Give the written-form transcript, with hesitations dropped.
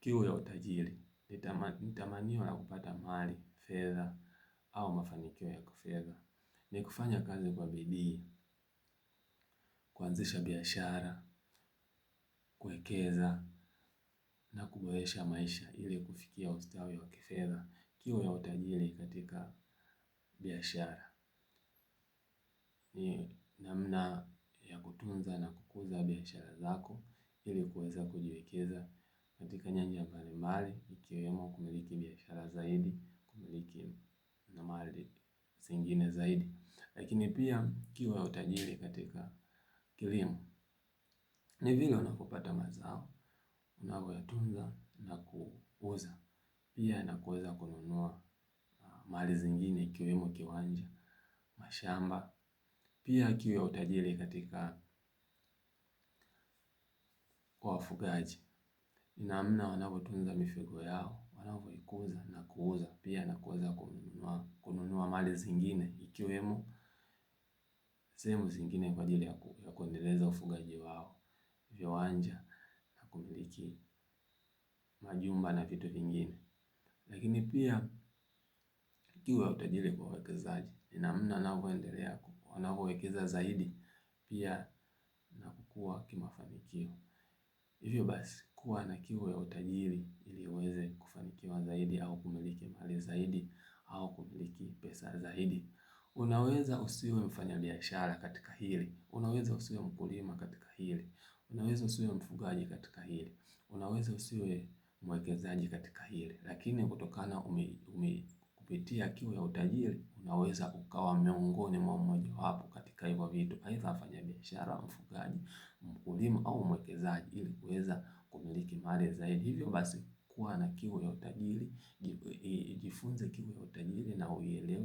Kiu ya utajiri ni tamanio la kupata mali, fedha au mafanikio ya kifedha. Ni kufanya kazi kwa bidii, kuanzisha biashara, kuwekeza na kuboresha maisha ili kufikia ustawi wa kifedha. Kiu ya utajiri katika biashara ni namna ya kutunza na kukuza biashara zako ili kuweza kujiwekeza katika nyanja mbalimbali, ikiwemo kumiliki biashara zaidi, kumiliki na mali zingine zaidi. Lakini pia kiu ya utajiri katika kilimo ni vile unapopata mazao, unavyoyatunza na kuuza, pia na kuweza kununua mali zingine ikiwemo kiwanja, mashamba. Pia kiu ya utajiri katika kwa wafugaji ni namna wanavyotunza mifugo yao, wanavyoikuza na kuuza, pia na kuweza kununua mali zingine ikiwemo sehemu zingine kwa ajili ya kuendeleza ufugaji wao, viwanja na kumiliki majumba na vitu vingine. Lakini pia kiu ya utajiri kwa wawekezaji ni namna wanavyowekeza zaidi, pia na kukua kimafanikio. Hivyo basi kuwa na kiu ya utajiri ili uweze kufanikiwa zaidi au kumiliki mali zaidi au kumiliki pesa zaidi. Unaweza usiwe mfanyabiashara katika hili, unaweza usiwe mkulima katika hili, unaweza usiwe mfugaji katika hili, unaweza usiwe mwekezaji katika hili, lakini kutokana kupitia kiu ya utajiri, unaweza ukawa miongoni mwa mmojawapo katika hivyo vitu, aidha mfanyabiashara, mfugaji, mkulima au mwekezaji ili kuweza kumiliki mali zaidi. Hivyo basi kuwa na kiu ya utajiri, jifunze kiu ya utajiri na uielewe.